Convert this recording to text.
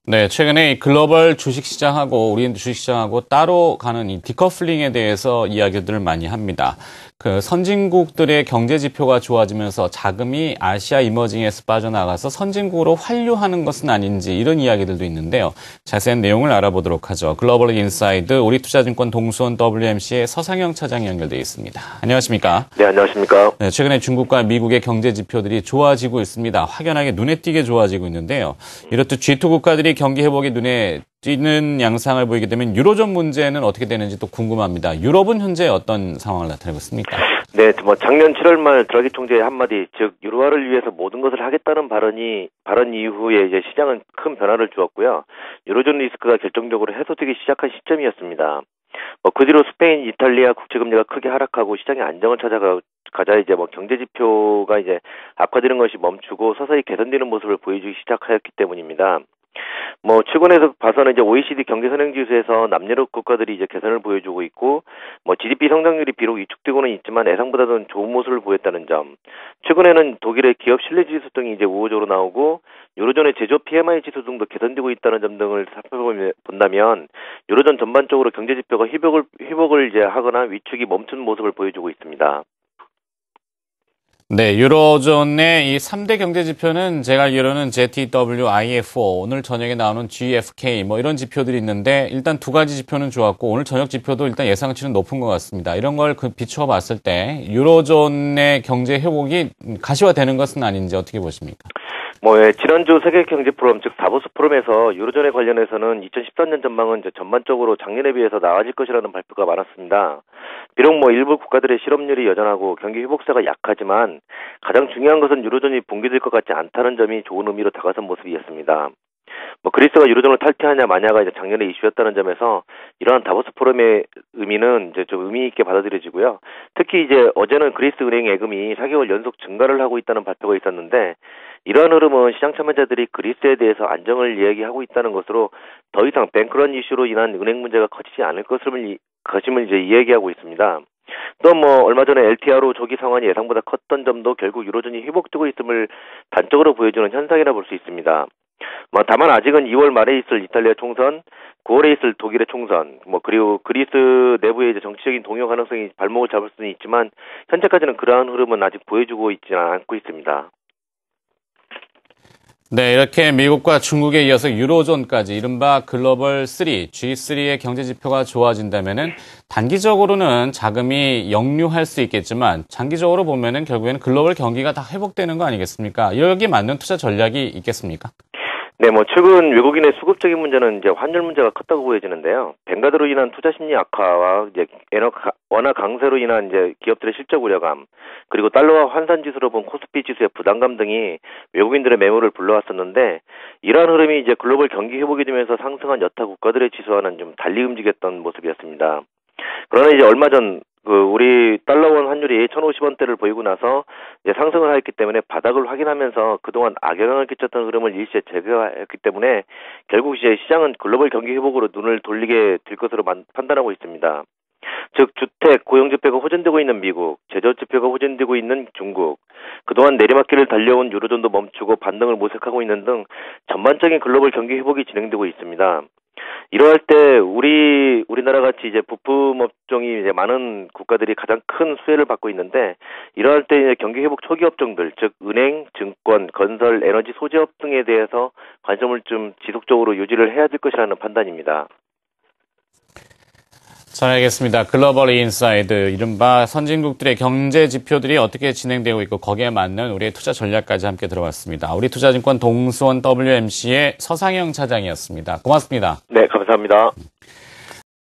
네, 최근에 이 글로벌 주식시장하고 우리 주식시장하고 따로 가는 이 디커플링에 대해서 이야기들을 많이 합니다. 그 선진국들의 경제 지표가 좋아지면서 자금이 아시아 이머징에서 빠져나가서 선진국으로 환류하는 것은 아닌지 이런 이야기들도 있는데요. 자세한 내용을 알아보도록 하죠. 글로벌 인사이드 우리투자증권 동수원 WMC의 서상영 차장이 연결되어 있습니다. 안녕하십니까? 네, 안녕하십니까? 네, 최근에 중국과 미국의 경제 지표들이 좋아지고 있습니다. 확연하게 눈에 띄게 좋아지고 있는데요. 이렇듯 G2 국가들이 경기 회복이 눈에 띄는 양상을 보이게 되면 유로존 문제는 어떻게 되는지 또 궁금합니다. 유럽은 현재 어떤 상황을 나타내고 있습니까? 네, 작년 7월 말 드라기 총재의 한마디, 즉 유로화를 위해서 모든 것을 하겠다는 발언 이후에 이제 시장은 큰 변화를 주었고요. 유로존 리스크가 결정적으로 해소되기 시작한 시점이었습니다. 그 뒤로 스페인, 이탈리아 국채금리가 크게 하락하고 시장의 안정을 찾아가자 이제 경제 지표가 이제 악화되는 것이 멈추고 서서히 개선되는 모습을 보여주기 시작하였기 때문입니다. 최근에서 봐서는 이제 OECD 경제 선행지수에서 남유럽 국가들이 이제 개선을 보여주고 있고, GDP 성장률이 비록 위축되고는 있지만 예상보다는 좋은 모습을 보였다는 점. 최근에는 독일의 기업 신뢰지수 등이 이제 우호적으로 나오고, 유로존의 제조업 PMI 지수 등도 개선되고 있다는 점 등을 살펴본다면, 유로존 전반적으로 경제 지표가 회복을 이제 하거나 위축이 멈춘 모습을 보여주고 있습니다. 네, 유로존의 이 3대 경제 지표는 제가 알기로는 ZW, IFO, 오늘 저녁에 나오는 GFK 이런 지표들이 있는데 일단 두 가지 지표는 좋았고 오늘 저녁 지표도 일단 예상치는 높은 것 같습니다. 이런 걸 비추어 봤을 때 유로존의 경제 회복이 가시화되는 것은 아닌지 어떻게 보십니까? 지난주 세계 경제 포럼, 즉 다보스 포럼에서 유로존에 관련해서는 2013년 전망은 이제 전반적으로 작년에 비해서 나아질 것이라는 발표가 많았습니다. 비록 일부 국가들의 실업률이 여전하고 경기 회복세가 약하지만 가장 중요한 것은 유로존이 붕괴될 것 같지 않다는 점이 좋은 의미로 다가선 모습이었습니다. 그리스가 유로존을 탈퇴하냐 마냐가 이제 작년에 이슈였다는 점에서 이러한 다보스 포럼의 의미는 이제 좀 의미 있게 받아들여지고요. 특히 이제 어제는 그리스 은행 예금이 4개월 연속 증가를 하고 있다는 발표가 있었는데 이러한 흐름은 시장 참여자들이 그리스에 대해서 안정을 이야기하고 있다는 것으로 더 이상 뱅크런 이슈로 인한 은행 문제가 커지지 않을 것임을 이제 이야기하고 있습니다. 또 얼마 전에 LTRO 조기 상환이 예상보다 컸던 점도 결국 유로존이 회복되고 있음을 단적으로 보여주는 현상이라 볼 수 있습니다. 다만 아직은 2월 말에 있을 이탈리아 총선, 9월에 있을 독일의 총선, 그리고 그리스 내부의 이제 정치적인 동요 가능성이 발목을 잡을 수는 있지만 현재까지는 그러한 흐름은 아직 보여주고 있지는 않고 있습니다. 네, 이렇게 미국과 중국에 이어서 유로존까지 이른바 글로벌 3, G3의 경제 지표가 좋아진다면은 단기적으로는 자금이 역류할 수 있겠지만 장기적으로 보면은 결국에는 글로벌 경기가 다 회복되는 거 아니겠습니까? 여기에 맞는 투자 전략이 있겠습니까? 네, 최근 외국인의 수급적인 문제는 이제 환율 문제가 컸다고 보여지는데요. 뱅가드로 인한 투자 심리 악화와 이제 원화 강세로 인한 이제 기업들의 실적 우려감, 그리고 달러와 환산 지수로 본 코스피 지수의 부담감 등이 외국인들의 매물을 불러왔었는데 이러한 흐름이 이제 글로벌 경기 회복이 되면서 상승한 여타 국가들의 지수와는 좀 달리 움직였던 모습이었습니다. 그러나 이제 얼마 전 우리 달러원 환율이 1,050원대를 보이고 나서 이제 상승을 하였기 때문에 바닥을 확인하면서 그동안 악영향을 끼쳤던 흐름을 일시에 제거했기 때문에 결국 이제 시장은 글로벌 경기 회복으로 눈을 돌리게 될 것으로 판단하고 있습니다. 즉 주택, 고용 지표가 호전되고 있는 미국, 제조업 지표가 호전되고 있는 중국, 그동안 내리막길을 달려온 유로존도 멈추고 반등을 모색하고 있는 등 전반적인 글로벌 경기 회복이 진행되고 있습니다. 이러할 때 우리나라 같이 이제 부품 업종이 이제 많은 국가들이 가장 큰 수혜를 받고 있는데 이러할 때 이제 경기 회복 초기 업종들, 즉 은행, 증권, 건설, 에너지 소재업 등에 대해서 관심을 좀 지속적으로 유지를 해야 될 것이라는 판단입니다. 잘 알겠습니다. 글로벌 인사이드, 이른바 선진국들의 경제 지표들이 어떻게 진행되고 있고 거기에 맞는 우리의 투자 전략까지 함께 들어봤습니다. 우리투자증권 동수원 WMC의 서상영 차장이었습니다. 고맙습니다. 네, 감사합니다.